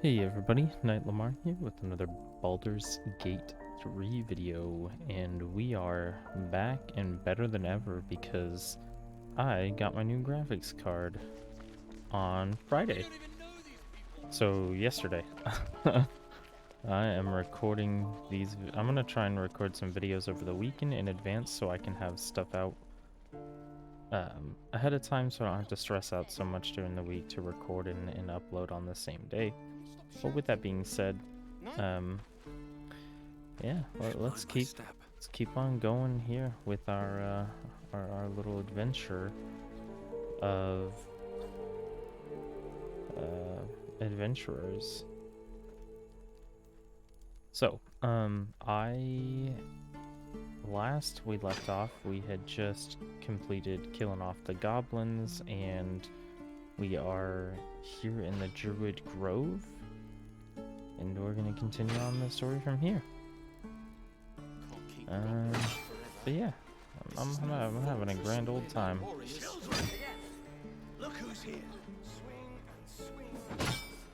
Hey everybody, Knight Lamar here with another Baldur's Gate 3 video, and we are back and better than ever because I got my new graphics card on Friday. So yesterday. I am recording these. I'm gonna try and record some videos over the weekend in advance so I can have stuff out ahead of time, so I don't have to stress out so much during the week to record and upload on the same day. But with that being said, yeah, let's keep on going here with our little adventure of adventurers. So, last we left off, we had just completed killing off the goblins, and we are here in the Druid Grove, and we're gonna continue on the story from here. But yeah, I'm having a grand old time. Look who's here. Swing and swing.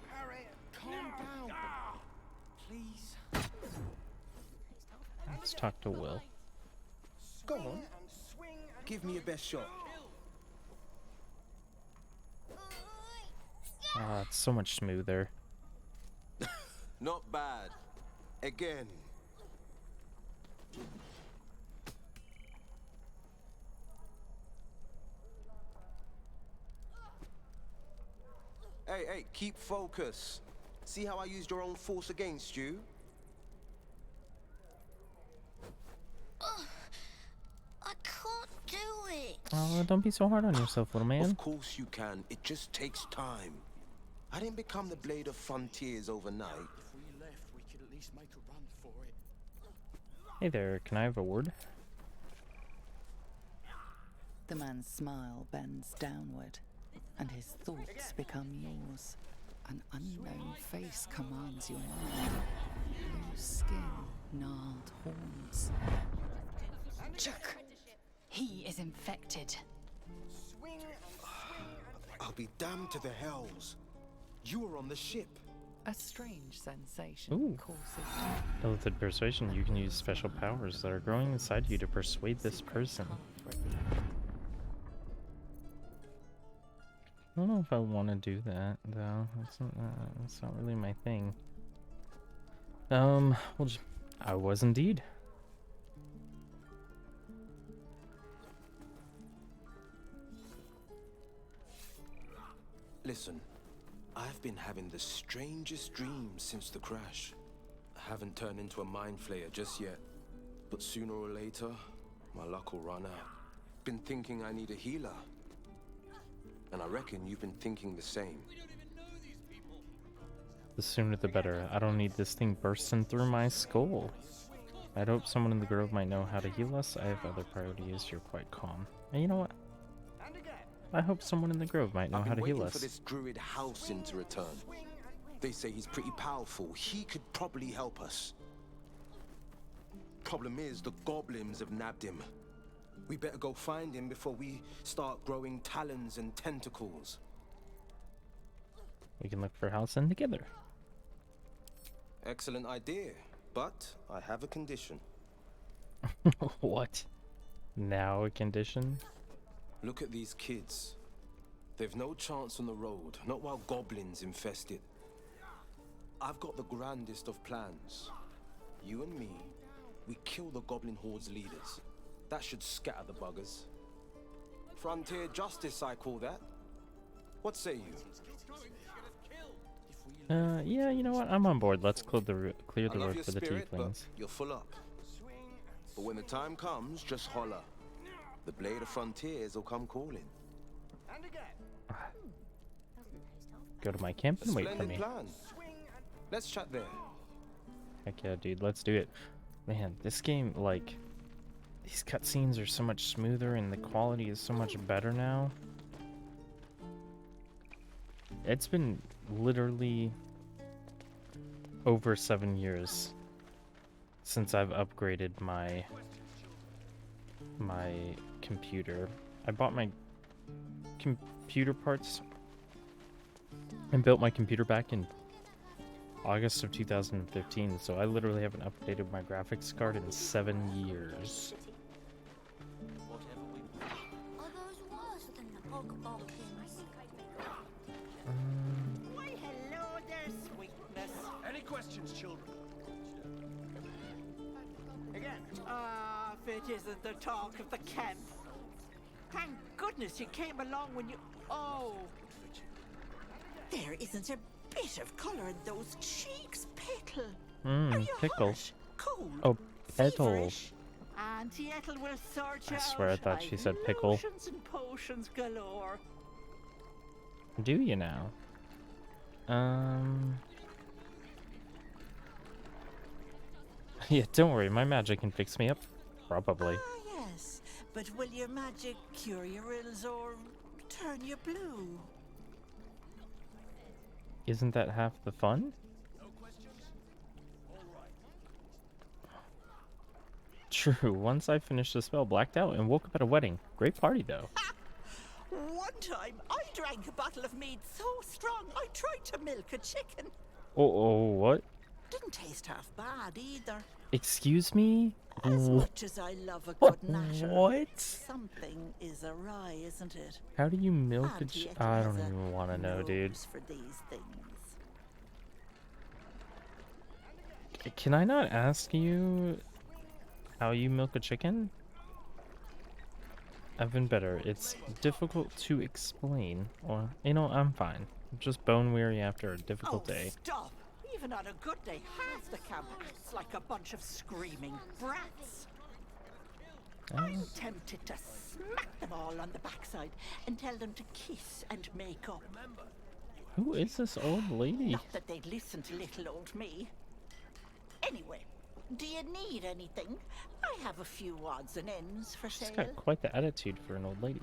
Harry, calm down. Please. Let's talk to Will. Go on. Give me your best shot. It's so much smoother. Not bad. Again. Hey, keep focus. See how I used your own force against you? I can't do it. Oh, don't be so hard on yourself, little man. Of course you can. It just takes time. I didn't become the Blade of Frontiers overnight. If we left, we could at least make a run for it. Hey there, can I have a word? The man's smile bends downward, and his thoughts become yours. An unknown face commands your mind. Loose skin, gnarled horns. Chuck, he is infected. I'll be damned to the hells. You were on the ship. A strange sensation Ooh. courses Limited persuasion. You can use special powers that are growing inside you to persuade this person. I don't know if I want to do that though. That's not really my thing. Well, I was indeed. Listen, I've been having the strangest dreams since the crash. I haven't turned into a mind flayer just yet, but sooner or later, my luck will run out. Been thinking I need a healer, and I reckon you've been thinking the same. The sooner the better. I don't need this thing bursting through my skull. I'd hope someone in the grove might know how to heal us. I have other priorities. You're quite calm. And you know what? I hope someone in the grove might know how to heal I've been waiting us. for this Druid Halcyon to return. They say he's pretty powerful. He could probably help us. Problem is, the goblins have nabbed him. We better go find him before we start growing talons and tentacles. We can look for Halcyon together. Excellent idea, but I have a condition. What? Now a condition? Look at these kids. They've no chance on the road, not while goblins infest it. I've got the grandest of plans. You and me, we kill the goblin horde's leaders. That should scatter the buggers. Frontier justice, I call that. What say you? Yeah, you know what? I'm on board. Let's clear the I love road your for the spirit, but tieflings. you're full up. But when the time comes, just holler. The Blade of Frontiers will come calling. Go to my camp and wait for Splendid me. plan. Let's chat there. Heck yeah, dude. Let's do it. Man, this game, like, these cutscenes are so much smoother and the quality is so much better now. It's been literally over 7 years since I've upgraded my computer. I bought my computer parts and built my computer back in August of 2015, so I literally haven't updated my graphics card in 7 years. Are those worse than the Pokeball pins? Why, hello there, sweetness. Any questions, children? Again. Ah, if it isn't the talk of the camp. Thank goodness you came along when you... Oh. There isn't a bit of colour in those cheeks, Petal. Are you Pickle. hot, cold, Oh, Petal. feverish? Auntie Ethel will sort you I out. swear I thought she I've said pickle. lotions and potions galore. Do you now? Yeah, don't worry, my magic can fix me up. Probably. Ah, yes. But will your magic cure your ills or turn you blue? Isn't that half the fun? True, once I finished the spell, blacked out, and woke up at a wedding. Great party, though. One time, I drank a bottle of mead so strong I tried to milk a chicken. Oh, what? Didn't taste half bad either. Excuse me? As much as I love a good natter, What? something is awry, isn't it? How do you milk a Auntie Ethel I don't has a even want to know, dude. nose for these things. Can I not ask you how you milk a chicken? I've been better. It's difficult to explain. Or, you know, I'm fine. I'm just bone weary after a difficult Oh, day. stop! Even on a good day, half the camp acts like a bunch of screaming brats. I'm tempted to smack them all on the backside and tell them to kiss and make up. Who is this old lady? Not that they'd listen to little old me. Anyway, do you need anything? I have a few odds and ends for She's sale. got quite the attitude for an old lady.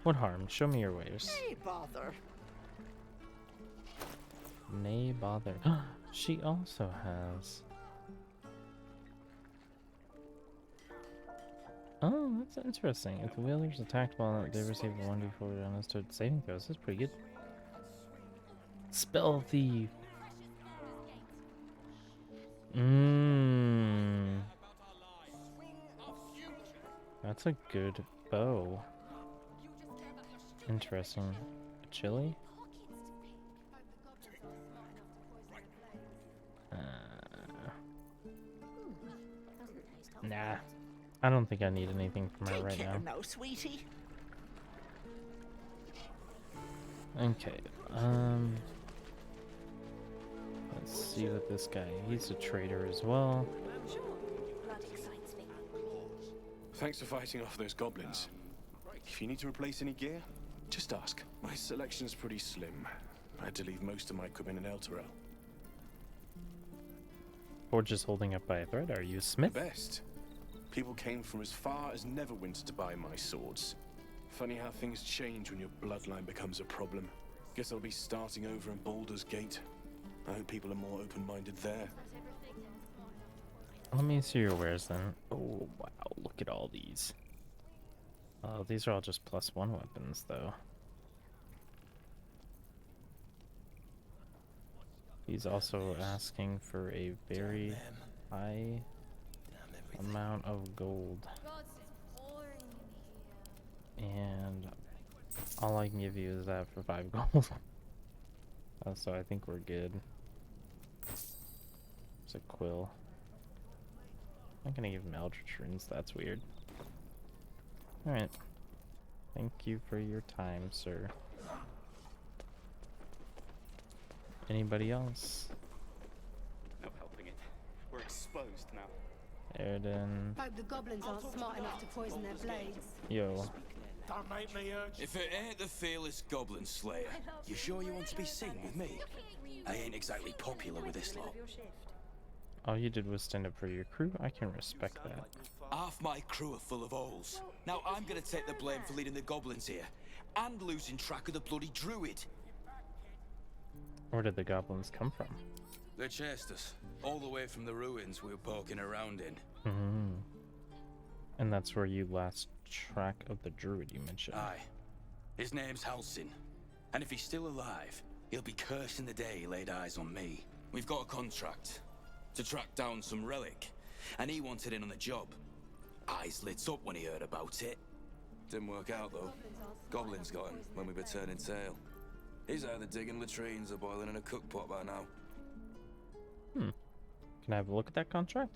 What harm? Show me your wares. Hey, bother. Nay bother. She also has... Oh, that's interesting. If the whalers attacked while they received a 1d4 understood saving throws, that's pretty good. Spell thief. That's a good bow. Interesting. Chili? Nah. I don't think I need anything from her Take right care now. now, sweetie. Okay, let's see what this guy, he's a trader as well. Thanks for fighting off those goblins. If you need to replace any gear, just ask. My selection's pretty slim. I had to leave most of my equipment in Elturel. Or just holding up by a thread, are you a smith? The best. People came from as far as Neverwinter to buy my swords. Funny how things change when your bloodline becomes a problem. Guess I'll be starting over in Baldur's Gate. I hope people are more open-minded there. Let me see your wares then. Oh wow, look at all these. Oh, these are all just +1 weapons though. He's also asking for a very high amount of gold. And all I can give you is that for 5 gold. So I think we're good. There's a quill. I'm not gonna give him Eldritch Runes, that's weird. Alright. Thank you for your time, sir. Anybody else? No helping it. We're exposed now. Erden. Hope the goblins aren't smart enough to poison their blades. Yo. Don't make me urge. If it ain't the fearless Goblin Slayer, you sure you want to be seen with me? I ain't exactly popular with this lot. All you did was stand up for your crew. I can respect that. Half my crew are full of holes. Now I'm gonna take the blame for leading the goblins here, and losing track of the bloody Druid. Where did the goblins come from? They chased us, all the way from the ruins we were poking around in. And that's where you lost track of the druid you mentioned. Aye. His name's Halsin. And if he's still alive, He'll be cursing the day he laid eyes on me. We've got a contract to track down some relic, and he wanted in on the job. Eyes lit up when he heard about it. Didn't work out, though. Goblins got him when we were turning tail. He's either digging latrines or boiling in a cook pot by now. Can I have a look at that contract?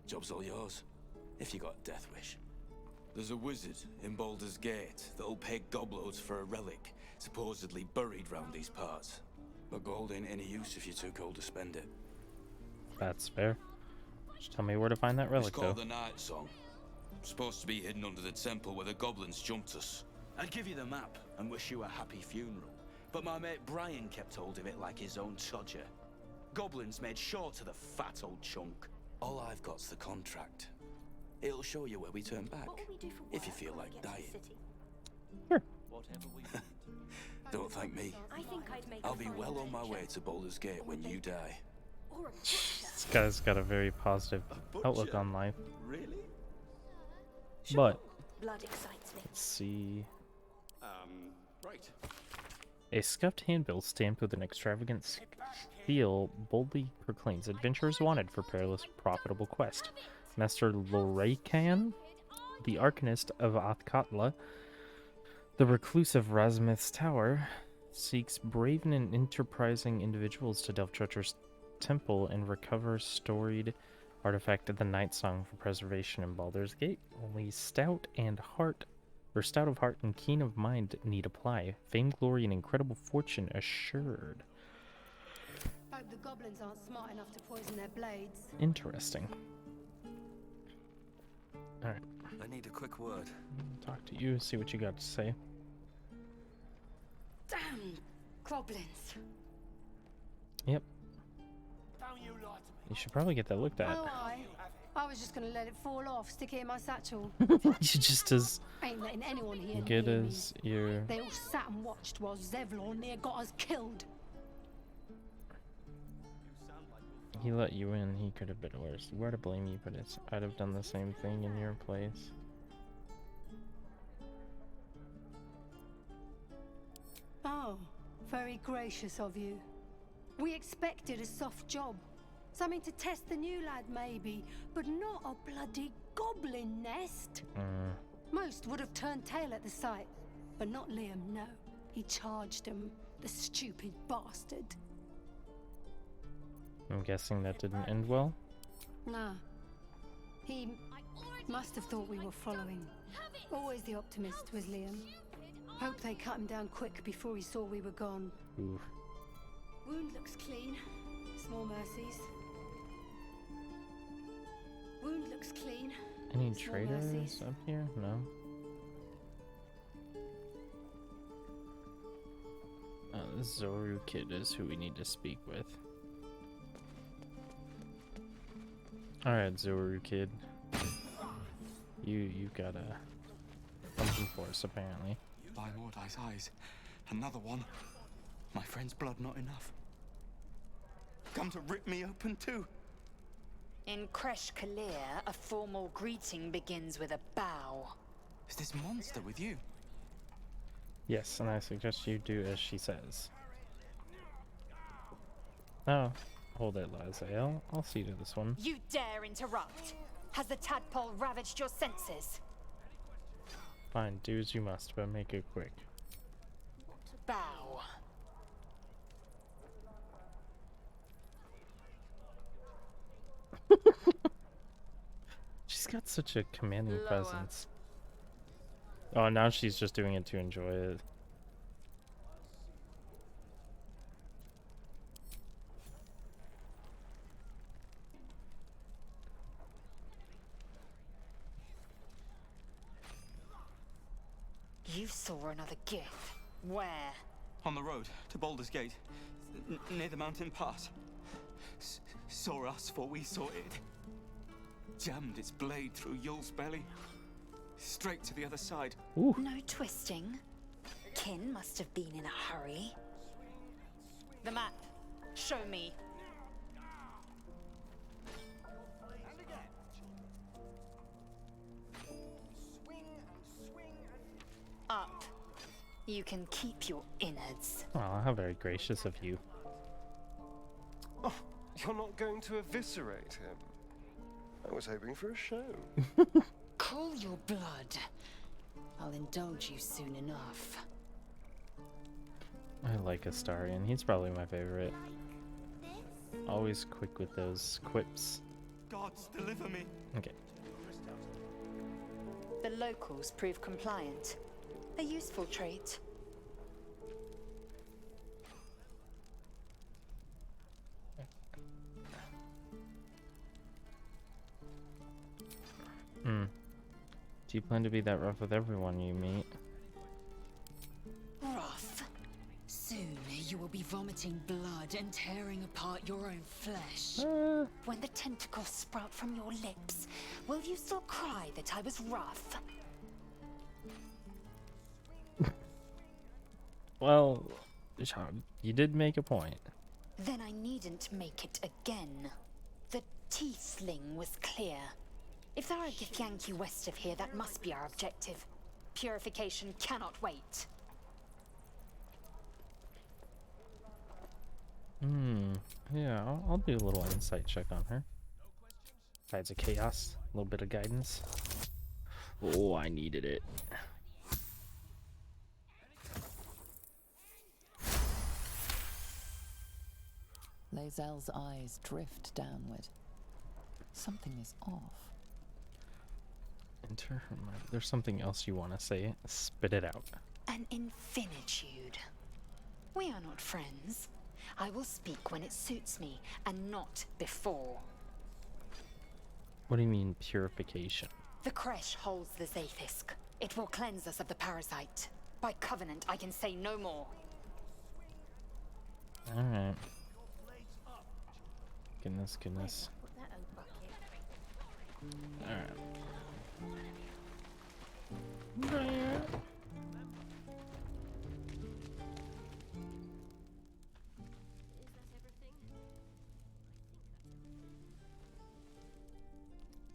Job's all yours, if you got a death wish. There's a wizard in Baldur's Gate that'll pay gobloads for a relic, supposedly buried round these parts. But gold ain't any use if you're too cold to spend it. That's fair. Just tell me where to find that relic, It's called though. the Night Song. Supposed to be hidden under the temple where the goblins jumped us. I'd give you the map and wish you a happy funeral, but my mate Brian kept hold of it like his own Todger. Goblins made sure to the fat old chunk. All I've got's the contract. It'll show you where we turn back, What will we do for if you work feel when we like get to the dying. city? Whatever we need. Don't thank me. I think I'd make I'll a be fine well on my adventure. way to Baldur's Gate when you die. Or a butcher. This guy's got a very positive outlook butcher? on life. Really? But Blood excites me. let's see. Right. A scuffed handbill stamped with an extravagant seal boldly proclaims adventurers wanted for perilous, profitable quest. Master Lorekan, the Arcanist of Athkatla, the recluse of Razmith's Tower, seeks brave and enterprising individuals to delve treacherous temple and recover storied artifact of the Night Song for preservation in Baldur's Gate. Only stout of heart and keen of mind need apply. Fame, glory, and incredible fortune assured. Hope the goblins aren't smart enough to poison their blades. Interesting. Alright, I need a quick word. talk to you, see what you got to say. Damn goblins. Yep, Don't you lie to me. you should probably get that looked at. Oh, I was just gonna let it fall off, stick it in my satchel. You're just as Ain't letting anyone here good near me. as you. They all sat and watched while Zevlon near got us killed. He let you in, he could have been worse. Where to blame you, but I'd have done the same thing in your place. Oh, very gracious of you. We expected a soft job. Something to test the new lad, maybe, but not a bloody goblin nest. Most would have turned tail at the sight, but not Liam, no. He charged him, the stupid bastard. I'm guessing that didn't end well. Nah. He must have thought we were following. Always the optimist was Liam. Hope they cut him down quick before he saw we were gone. Oof. Wound looks clean. Small mercies. Wound looks clean. Any Small traders mercies. up here? No. This Zoru kid is who we need to speak with. Alright, Zoru kid. You've got something for us, apparently. By Mordai's eyes, another one. My friend's blood not enough. Come to rip me open too. In Kresh Kalir, a formal greeting begins with a bow. Is this monster with you? Yes, and I suggest you do as she says. Oh, hold it, Lazael. I'll see to this one. You dare interrupt? Has the tadpole ravaged your senses? Fine, do as you must, but make it quick. Bow. She's got such a commanding presence. Oh, now she's just doing it to enjoy it. You saw another gift. Where? On the road to Baldur's Gate, near the mountain pass. Saw us for we saw it. Jammed its blade through Yul's belly. Straight to the other side. Ooh. No twisting. Kin must have been in a hurry. The map. Show me. Up. You can keep your innards. Oh, how very gracious of you. Oh, you're not going to eviscerate him? I was hoping for a show. Cool your blood. I'll indulge you soon enough. I like Astarion. He's probably my favorite. Always quick with those quips. Gods, deliver me. Okay. The locals prove compliant. A useful trait. Do you plan to be that rough with everyone you meet? Rough. Soon you will be vomiting blood and tearing apart your own flesh. When the tentacles sprout from your lips, will you still cry that I was rough? Well, you did make a point. Then I needn't make it again. The tiefling was clear. If there are Githyanki west of here, that must be our objective. Purification cannot wait. Yeah, I'll do a little insight check on her. Tides of Chaos, a little bit of guidance. Oh, I needed it. Lae'zel's eyes drift downward. Something is off. Enter her mind. There's something else you want to say. Spit it out. An infinitude. We are not friends. I will speak when it suits me, and not before. What do you mean, purification? The Kresh holds the Zaithisk. It will cleanse us of the parasite. By covenant, I can say no more. Alright. Goodness. Alright.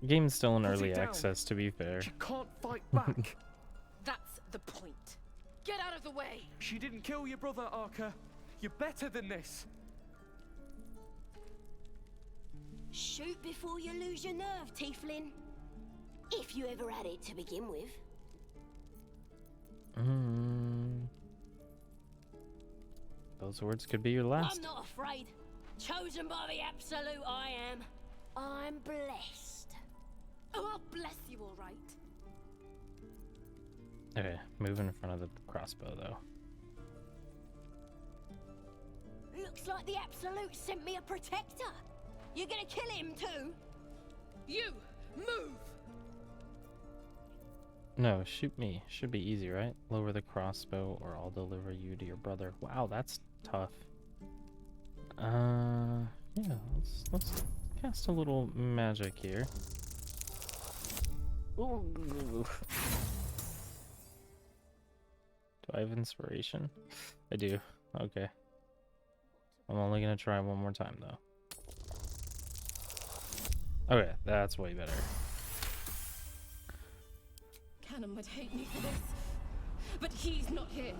Game's still in early access, to be fair. She can't fight back. That's the point. Get out of the way! She didn't kill your brother, Arca. You're better than this. Shoot before you lose your nerve, Tiefling. If you ever had it to begin with. Those words could be your last. I'm not afraid. Chosen by the Absolute, I am. I'm blessed. Oh, I'll bless you, all right. Okay, move in front of the crossbow, though. Looks like the Absolute sent me a protector. You're gonna kill him too? You, move! No, shoot me. Should be easy, right? Lower the crossbow or I'll deliver you to your brother. Wow, that's tough. Yeah, let's cast a little magic here. Ooh. Do I have inspiration? I do. Okay. I'm only gonna try one more time, though. Okay, that's way better. Cannon would hate me for this, but he's not here.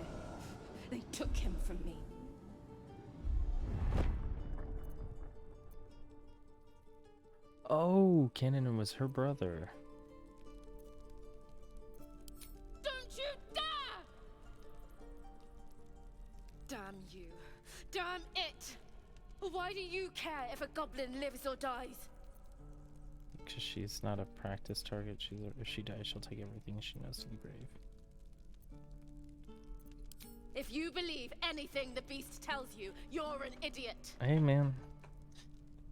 They took him from me. Oh, Cannon was her brother. Don't you dare! Damn you. Damn it! Why do you care if a goblin lives or dies? Because she's not a practice target. If she dies, she'll take everything she knows to the grave. If you believe anything the beast tells you, you're an idiot. Hey, man.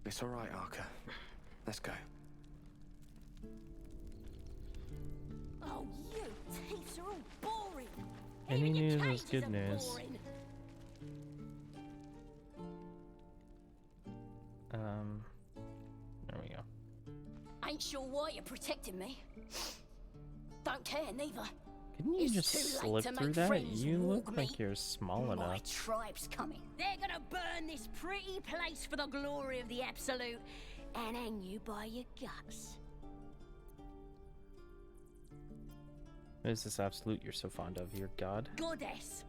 It's all right, Arca. Let's go. Oh, you thieves are all boring. Any Even your news is cages good are news. boring. There we go. Ain't sure why you're protecting me. Don't care neither. Couldn't you It's just too late slip to through make that? friends You and look walk like me. you're small My enough. tribe's coming. They're gonna burn this pretty place for the glory of the Absolute and hang you by your guts. What is this absolute you're so fond of, your god? Goddess.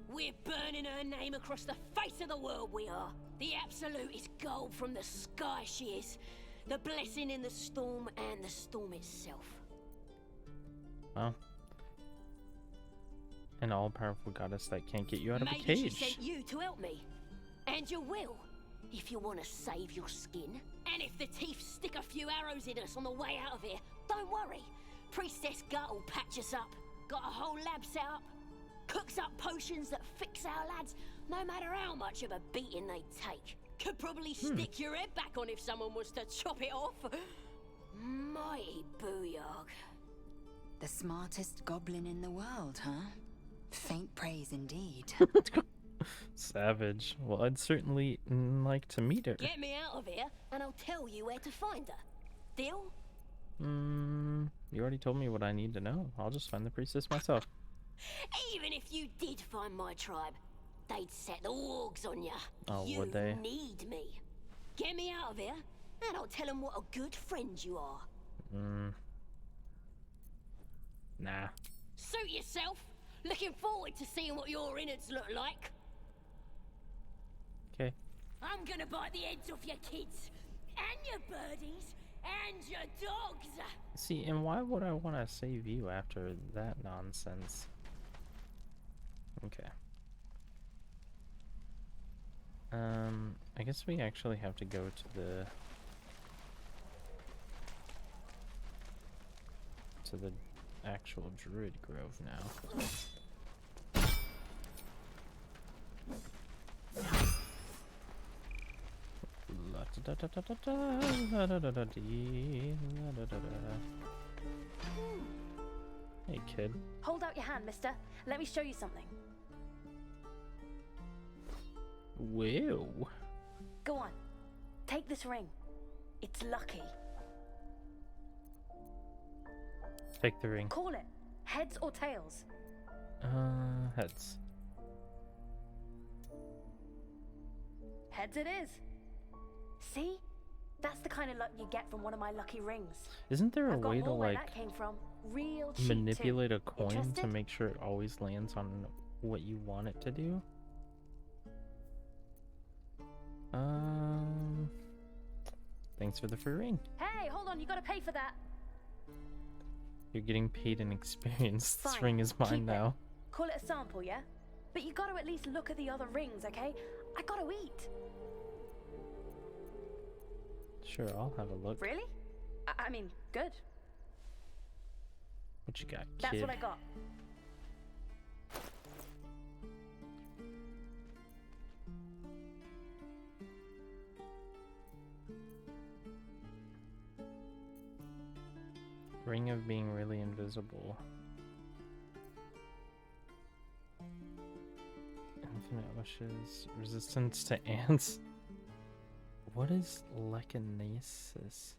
We're burning her name across the face of the world, we are. The absolute is gold from the sky, she is. The blessing in the storm and the storm itself. Well, an all-powerful goddess that can't get you out of a Maybe cage. she sent you to help me. And you will, if you want to save your skin. And if the teeth stick a few arrows in us on the way out of here, don't worry. Priestess Gut will patch us up. Got a whole lab set up. Cooks up potions that fix our lads, no matter how much of a beating they take. Could probably stick your head back on if someone was to chop it off. Mighty booyog. The smartest goblin in the world, huh? Faint praise indeed. Savage. Well, I'd certainly like to meet her. Get me out of here, and I'll tell you where to find her. Deal? You already told me what I need to know. I'll just find the priestess myself. Even if you did find my tribe, they'd set the wargs on ya. Oh, you would they? need me. Get me out of here, and I'll tell them what a good friend you are. Nah. Suit yourself. Looking forward to seeing what your innards look like. Okay. I'm gonna bite the heads off your kids, and your birdies, and your dogs. See, and why would I want to save you after that nonsense? Okay. I guess we actually have to go to the actual Druid Grove now. Hey, kid. Hold out your hand, mister. Let me show you something. Whoa. Go on. Take this ring. It's lucky. Take the ring. Call it. Heads or tails? Heads. Heads it is. See? That's the kind of luck you get from one of my lucky rings. Isn't there a I've got way to, more where like, that came from. Real cheap manipulate too. a coin Interested? to make sure it always lands on what you want it to do? Thanks for the free ring. Hey, hold on, you gotta pay for that. You're getting paid in experience. This Fine, ring is mine keep it. now. Call it a sample, yeah? But you gotta at least look at the other rings, okay? I gotta eat. Sure, I'll have a look. Really? I mean, good. What you got, kid? That's what I got. Ring of being really invisible. Infinite wishes. Resistance to ants. What is lechinesis?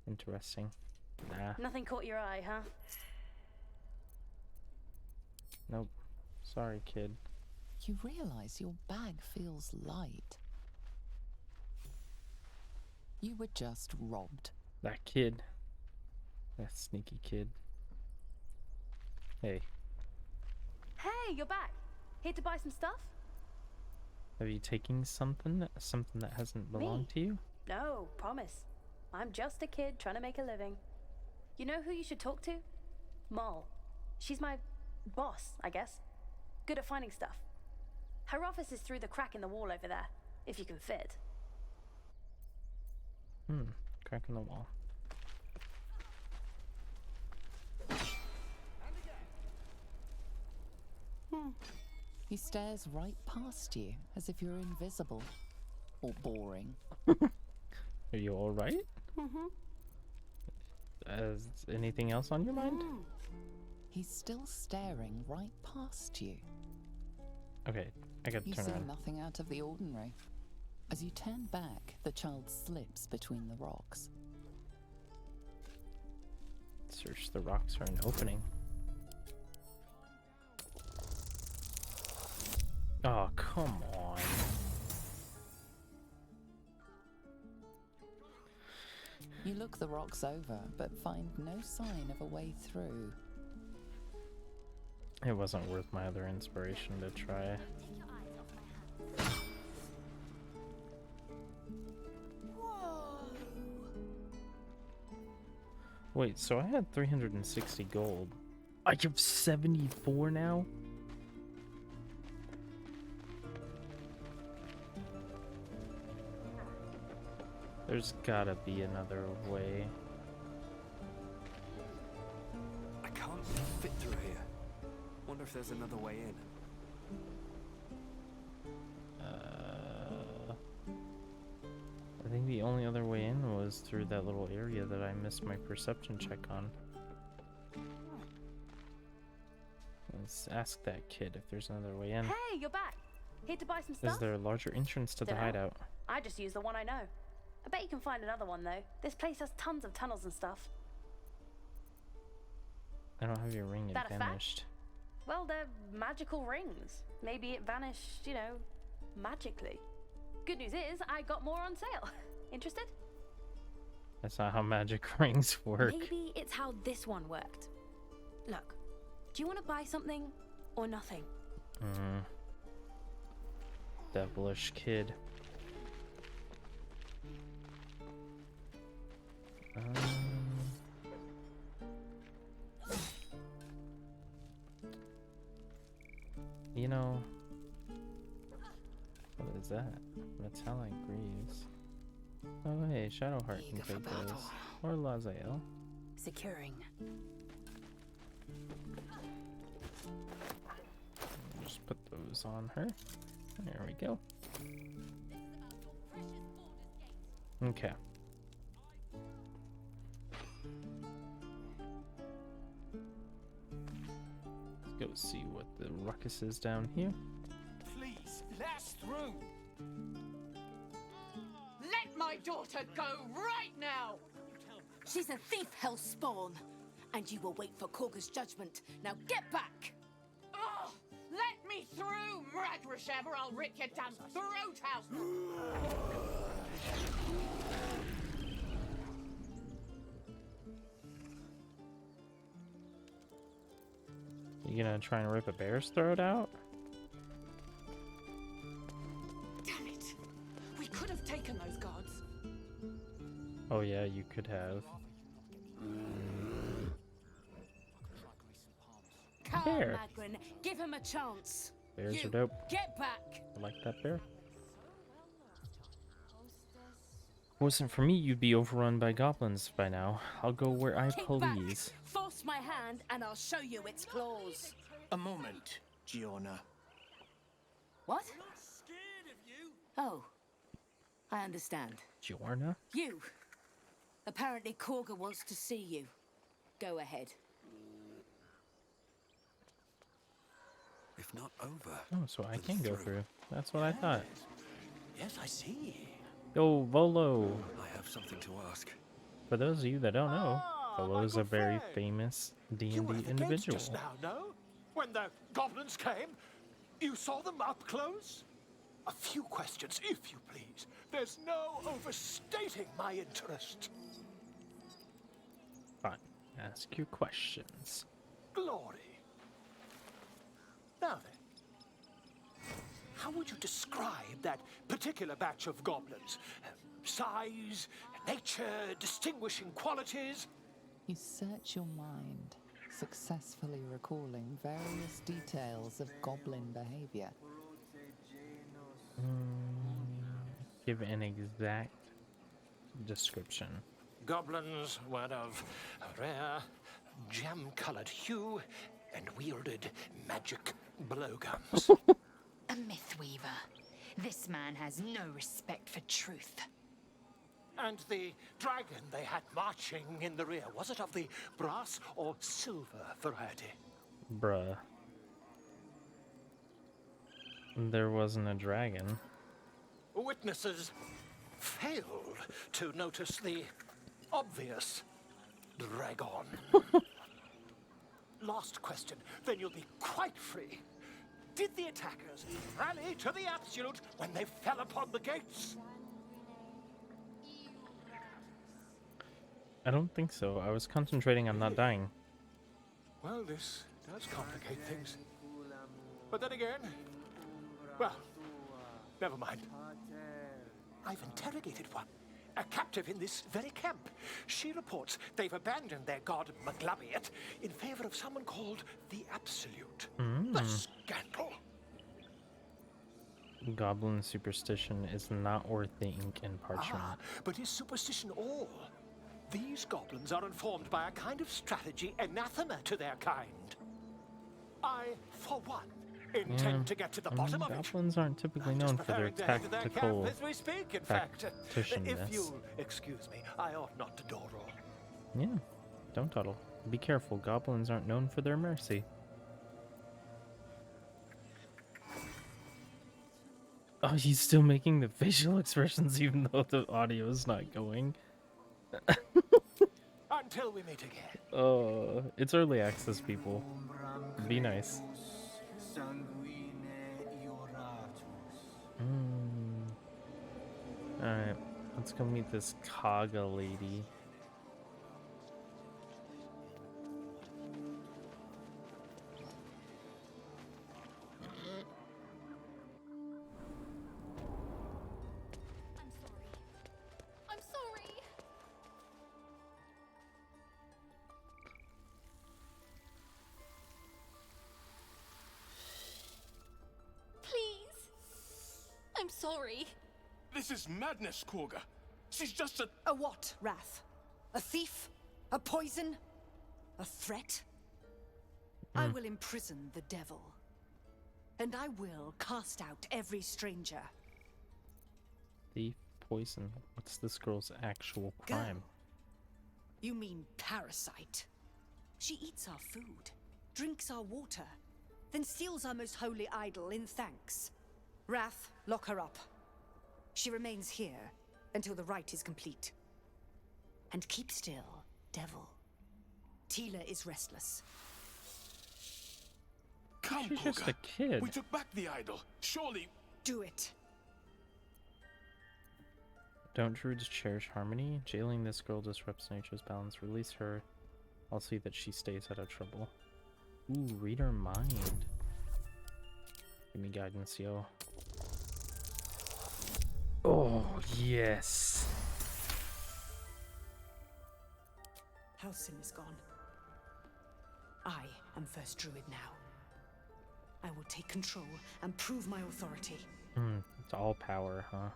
Interesting. Nah. Nothing caught your eye, huh? Nope. Sorry, kid. You realize your bag feels light. You were just robbed. That kid. That sneaky kid. Hey, Hey, you're back. Here to buy some stuff? have you taken something? Something that hasn't belonged to you? No, promise. I'm just a kid trying to make a living. You know who you should talk to? Moll. She's my boss, I guess. Good at finding stuff. Her office is through the crack in the wall over there, if you can fit. Crack in the wall. He stares right past you, as if you're invisible. Or boring. Are you alright? Is anything else on your mind? He's still staring right past you. Okay, I gotta You turn see around. nothing out of the ordinary. As you turn back, the child slips between the rocks. Search the rocks for an opening. Oh, come on. You look the rocks over, but find no sign of a way through. It wasn't worth my other inspiration to try. Wait, so I had 360 gold. I have 74 now? There's gotta be another way. I can't fit through here. Wonder if there's another way in. I think the only other way in was through that little area that I missed my perception check on. Let's ask that kid if there's another way in. Hey, you're back. Here to buy some stuff? Is there a larger entrance to the hideout? I just use the one I know. I bet you can find another one though. This place has tons of tunnels and stuff. I don't have your ring, it That a fact? vanished. Well, they're magical rings. Maybe it vanished, you know, magically. Good news is, I got more on sale. Interested? That's not how magic rings work. Maybe it's how this one worked. Look, do you want to buy something or nothing? Devilish kid. You know, what is that? Metallic greaves. Oh hey, Shadowheart can take those. Or Lazael. Securing. Just put those on her. There we go. Okay. Let's go see what the ruckus is down here. Please, let us through. Let my daughter go right now. She's a thief, hellspawn. And you will wait for Korga's judgment. Now get back! Oh, let me through, Mradrashev, or I'll rip your damn throat out. You gonna try and rip a bear's throat out? Damn it! We could have taken those guards. Oh yeah, you could have. Come, Bear. Magrin, give him a chance. Bears You are dope. Get back! I like that bear. Wasn't for me, you'd be overrun by goblins by now. I'll go where I Kick back. please. Force my hand and I'll show you its claws. A moment, Giorna. What? Oh, I understand. Giorna? You. Apparently Korga wants to see you. Go ahead. If not over. Oh, so I can go through. That's what I thought. Yes, I see. Yo, Volo! I have something to ask. For those of you that don't know, Volo is a very famous D&D individual. Just now, no? When the goblins came, you saw them up close? A few questions, if you please. There's no overstating my interest. Fine. Ask your questions. Glory. Now then, how would you describe that particular batch of goblins? Size, nature, distinguishing qualities? You search your mind, successfully recalling various details of goblin behavior. Give an exact description. Goblins were of a rare, jam-colored hue and wielded magic blowguns. A mythweaver. This man has no respect for truth. And the dragon they had marching in the rear, was it of the brass or silver variety? Bruh. There wasn't a dragon. Witnesses failed to notice the obvious dragon. Last question, then you'll be quite free. Did the attackers rally to the absolute when they fell upon the gates? I don't think so. I was concentrating on not dying. Well, this does complicate things. But then again, well, never mind. I've interrogated one, a captive in this very camp. She reports they've abandoned their god Maglabiet in favor of someone called the Absolute. The scandal! Goblin superstition is not worth the ink and parchment. But is superstition all? These goblins are informed by a kind of strategy anathema to their kind. I, for one, intend to get to the bottom of it. Goblins aren't typically known for their tactical as we speak, in fact. If you'll excuse me, I ought not to dawdle. Yeah, don't dawdle. Be careful, goblins aren't known for their mercy. Oh, he's still making the facial expressions even though the audio is not going. Until we meet again. Oh, it's early access, people. Be nice. Alright, let's go meet this Kaga lady. I'm sorry. Please. I'm sorry. This is madness, Korga. She's just a... A what, Wrath? A thief? A poison? A threat? I will imprison the devil. And I will cast out every stranger. Thief, poison. What's this girl's actual crime? You mean parasite? She eats our food, drinks our water, then steals our most holy idol in thanks. Wrath, lock her up. She remains here until the rite is complete. And keep still, devil. Tila is restless. Come, She's just a kid. We took back the idol. Surely... Do it. Don't druids cherish harmony? Jailing this girl disrupts nature's balance. Release her. I'll see that she stays out of trouble. Ooh, read her mind. Give me guidance, yo. Oh, yes. Halsin is gone. I am first druid now. I will take control and prove my authority. It's all power, huh?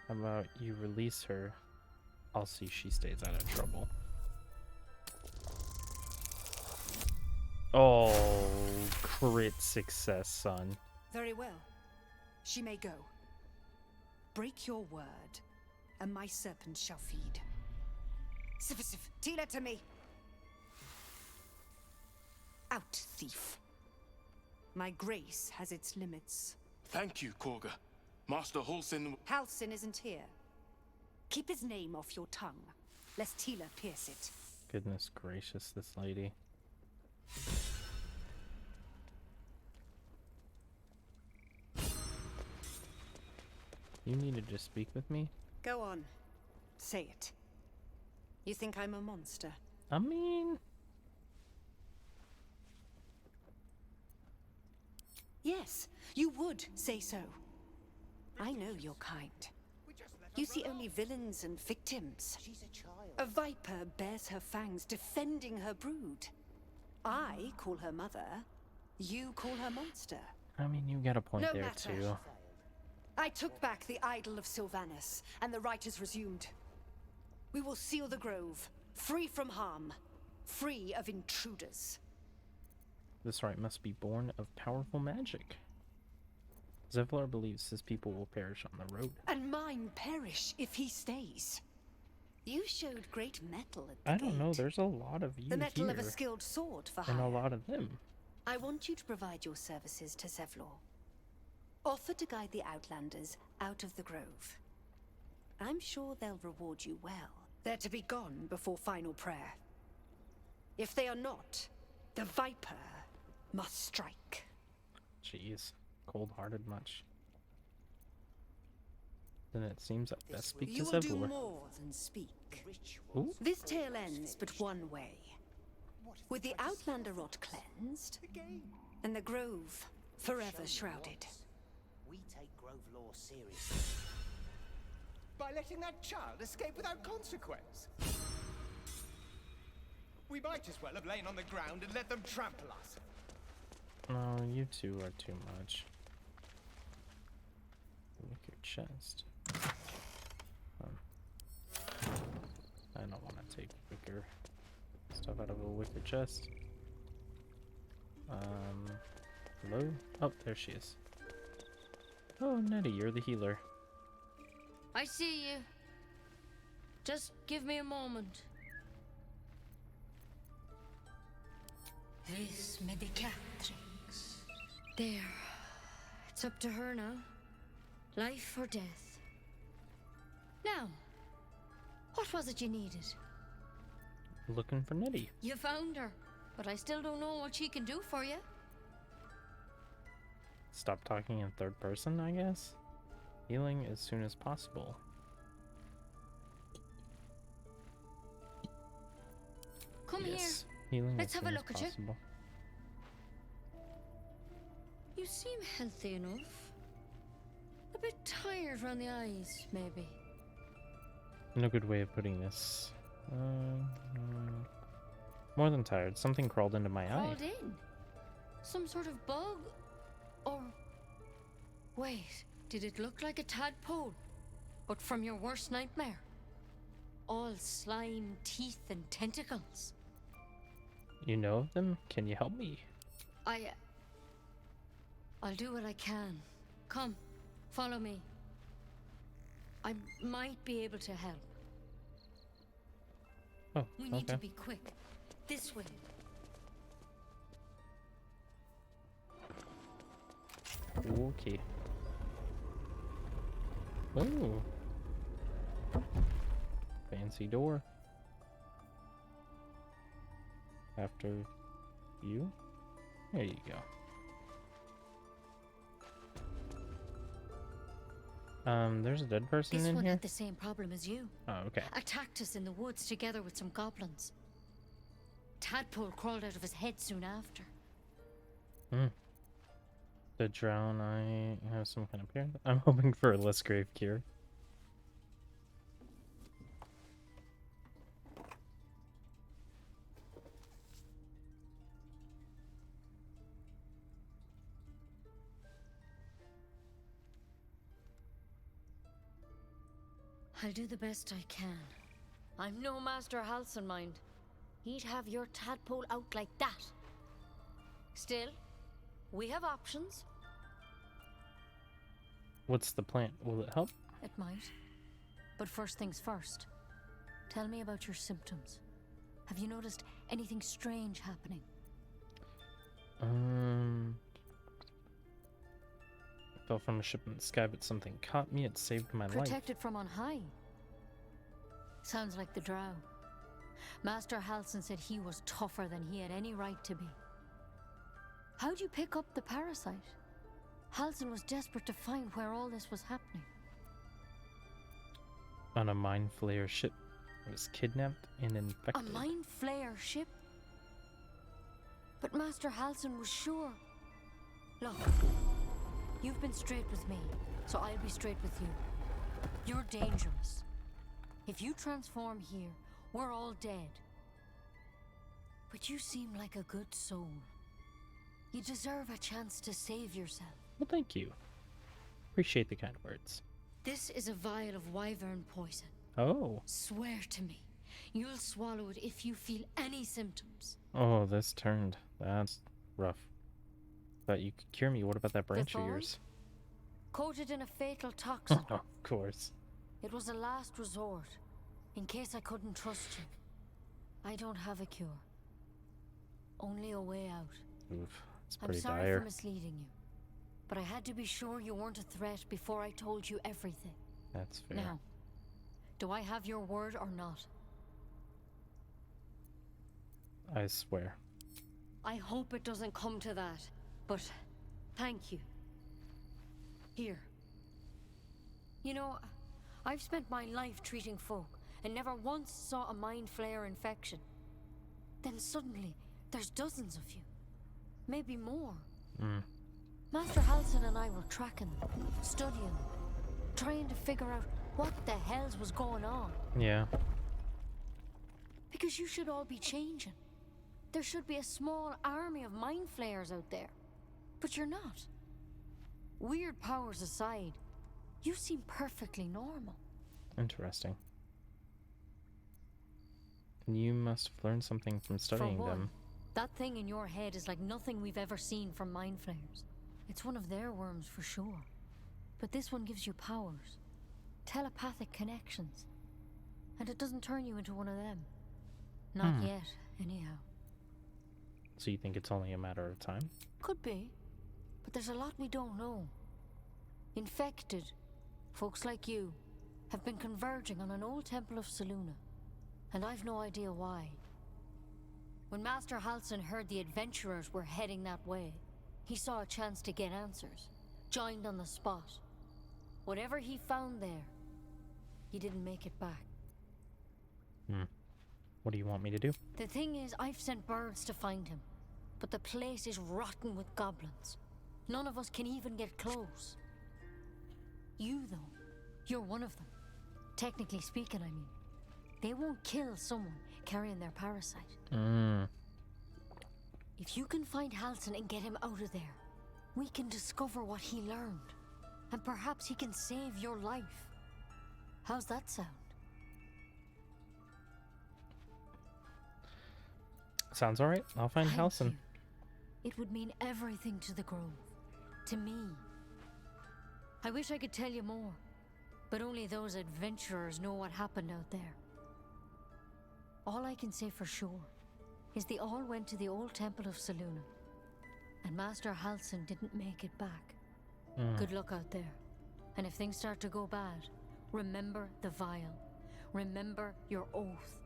How about you release her? I'll see she stays out of trouble. Oh, crit success, son. Very well. She may go. Break your word, and my serpent shall feed. Sif, Tila to me. Out, thief. My grace has its limits. Thank you, Korga. Master Halsin... Halsin isn't here. Keep his name off your tongue, lest Tila pierce it. Goodness gracious, this lady. You needed to speak with me? Go on. Say it. You think I'm a monster? I mean... Yes, you would say so. I know your kind. You see only villains and victims. She's a child. A viper bears her fangs defending her brood. I call her mother. You call her monster. I mean, you got a point No there, matter. too. I took back the idol of Sylvanus, and the rite is resumed. We will seal the grove, free from harm, free of intruders. This rite must be born of powerful magic. Zevlor believes his people will perish on the road. And mine perish if he stays. You showed great mettle at the I don't know, gate. there's a lot of you The mettle here. of a skilled sword for And hire. a lot of them. I want you to provide your services to Zevlor. Offer to guide the Outlanders out of the grove. I'm sure they'll reward you well. They're to be gone before final prayer. If they are not, the Viper must strike. Jeez, cold-hearted much. Then it seems I'd best speak You to will do Zevlor. more than speak. Ooh. This tale ends but one way. With the Outlander rot cleansed, and the Grove forever shrouded. We take Grove law seriously. By letting that child escape without consequence. We might as well have lain on the ground and let them trample us. No, you two are too much. Look your chest. I don't want to take wicker stuff out of a wicker chest. Hello? Oh, there she is. Oh, Nettie, you're the healer. I see you. Just give me a moment. Vis medicatrix. There. It's up to her now. Life or death. Now, what was it you needed? Looking for Nettie. You found her, but I still don't know what she can do for you. Stop talking in third person, I guess. Healing as soon as possible. Come Yes, here. healing Let's as have a soon look as at you. possible. You seem healthy enough. A bit tired around the eyes, maybe. No good way of putting this. More than tired. Something crawled into my eye. Crawled in? Some sort of bug? Or... Wait, did it look like a tadpole? But from your worst nightmare? All slime, teeth, and tentacles. You know of them? Can you help me? I'll do what I can. Come, follow me. I might be able to help. Oh, We need to okay. be quick. This way. Okay. Oh. Fancy door. After you? There you go. There's a dead person This in one here? had the same problem as you. Oh, okay. Attacked us in the woods together with some goblins. Tadpole crawled out of his head soon after. The drown, I have some kind of pair. I'm hoping for a less grave cure. I'll do the best I can. I'm no Master Halcyon, mind. He'd have your tadpole out like that. Still, we have options. What's the plan? Will it help? It might. But first things first. Tell me about your symptoms. Have you noticed anything strange happening? I fell from a ship in the sky, but something caught me. It saved my life. Protected from on high. Sounds like the drow. Master Halcyon said he was tougher than he had any right to be. How'd you pick up the parasite? Halcyon was desperate to find where all this was happening. On a mind flayer ship. I was kidnapped and infected. A mind flayer ship? But Master Halcyon was sure. Look, you've been straight with me, so I'll be straight with you. You're dangerous. If you transform here, we're all dead. But you seem like a good soul. You deserve a chance to save yourself. Well, thank you. Appreciate the kind words. This is a vial of wyvern poison. Oh. Swear to me, you'll swallow it if you feel any symptoms. Oh, this turned. That's rough. Thought you could cure me. What about that branch of thorn? yours? Coated in a fatal toxin. Of course. It was a last resort, in case I couldn't trust you. I don't have a cure. Only a way out. Oof, it's I'm pretty sorry dire. for misleading you, but I had to be sure you weren't a threat before I told you everything. That's fair. Now, do I have your word or not? I swear. I hope it doesn't come to that, but thank you. Here. You know, I've spent my life treating folk and never once saw a mind flare infection. Then suddenly, there's dozens of you. Maybe more. Master Halsin and I were tracking them, studying them, trying to figure out what the hells was going on. Yeah. Because you should all be changing. There should be a small army of mind flayers out there. But you're not. Weird powers aside, you seem perfectly normal. Interesting. You must have learned something from studying For one, them. that thing in your head is like nothing we've ever seen from mind flayers. It's one of their worms for sure. But this one gives you powers. Telepathic connections. And it doesn't turn you into one of them. Not yet, anyhow. So you think it's only a matter of time? Could be. But there's a lot we don't know. Infected, folks like you, have been converging on an old temple of Selûne. And I've no idea why. When Master Halsin heard the adventurers were heading that way, he saw a chance to get answers, joined on the spot. Whatever he found there, he didn't make it back. What do you want me to do? The thing is, I've sent birds to find him, but the place is rotten with goblins. None of us can even get close. You, though, you're one of them. Technically speaking, I mean. They won't kill someone carrying their parasite. If you can find Halsin and get him out of there, we can discover what he learned. And perhaps he can save your life. How's that sound? Sounds alright. I'll find Thank Halsin. you. It would mean everything to the Grove. To me. I wish I could tell you more. But only those adventurers know what happened out there. All I can say for sure is they all went to the old temple of Selûne. And Master Halsin didn't make it back. Good luck out there. And if things start to go bad, remember the vial. Remember your oath.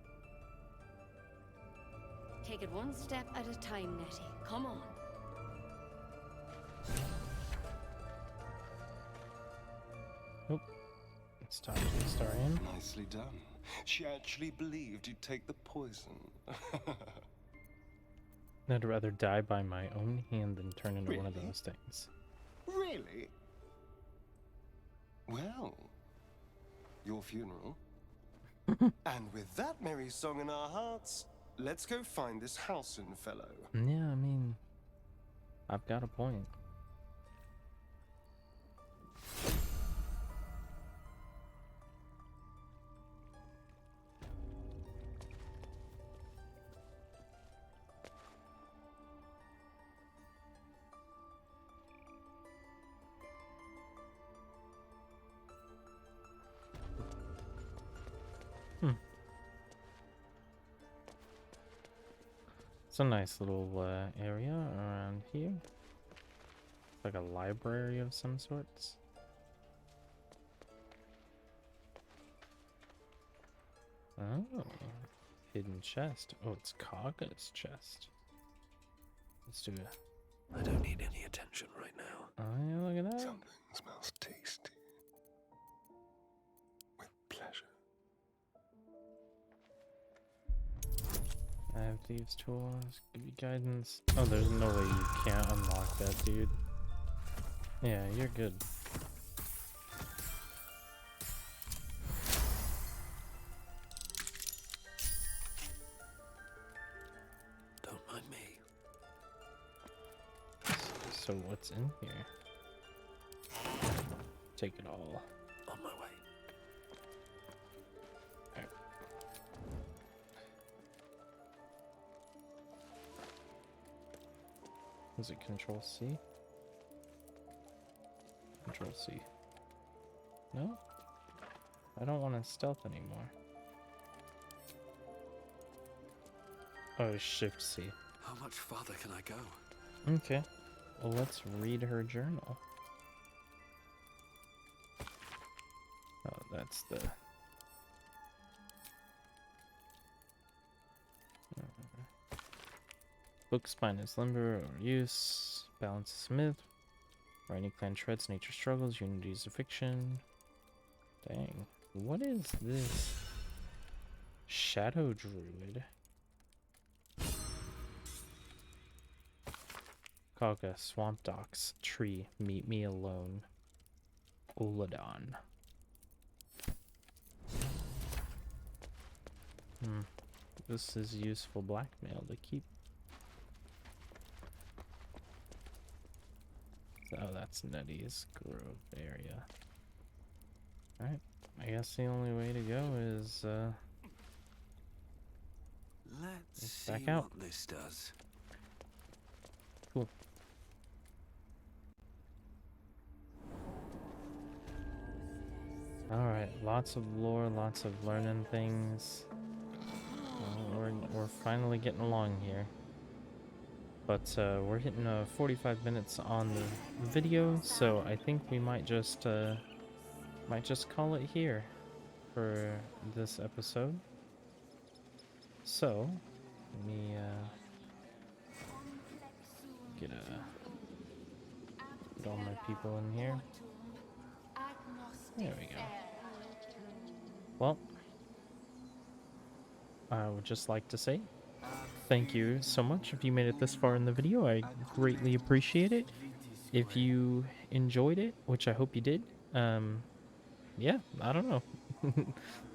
Take it one step at a time, Nettie. Come on. Nope. It's time to start in. Nicely done. She actually believed you'd take the poison. I'd rather die by my own hand than turn into one of Really? those things. Really? Well, your funeral. And with that merry song in our hearts, let's go find this Halsin fellow. Yeah, I mean, I've got a point. It's a nice little area around here. It's like a library of some sorts. Oh, hidden chest. Oh, it's Kaga's chest. Let's do it. I don't need any attention right now. Oh, yeah, look at that. Something smells tasty. With pleasure. I have thieves' tools, give you guidance. Oh, there's no way you can't unlock that, dude. Yeah, you're good. Don't mind me. So what's in here? Take it all. On my way. Is it Control C? Control C. No? I don't want to stealth anymore. Oh, Shift C. How much farther can I go? Okay. Well, let's read her journal. Oh, that's the... Book spineless lumber or use. Balance smith. Writing clan shreds, nature struggles, unities of fiction. Dang. What is this? Shadow Druid. Kaga, Swamp Docks, Tree, Meet Me Alone. Uladon. This is useful blackmail to keep. Oh, that's Nettie's Grove area. Alright, I guess the only way to go is, Let's see back out. what this does. Cool. Alright, lots of lore, lots of learning things. We're finally getting along here. But we're hitting 45 minutes on the video, so I think we might just call it here for this episode. So, let me get all my people in here. There we go. Well, I would just like to say thank you so much if you made it this far in the video. I greatly appreciate it. If you enjoyed it, which I hope you did, yeah, I don't know.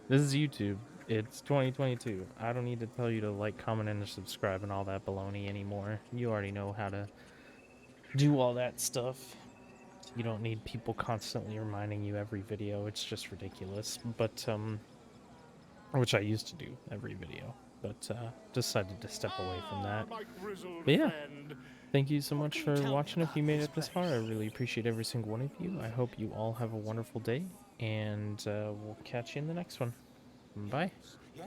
This is YouTube. It's 2022. I don't need to tell you to like, comment, and subscribe and all that baloney anymore. You already know how to do all that stuff. You don't need people constantly reminding you every video. It's just ridiculous. But, which I used to do every video. But, decided to step away from that. But yeah, thank you so much for watching. If you made it this far, I really appreciate every single one of you. I hope you all have a wonderful day. And, we'll catch you in the next one. Bye.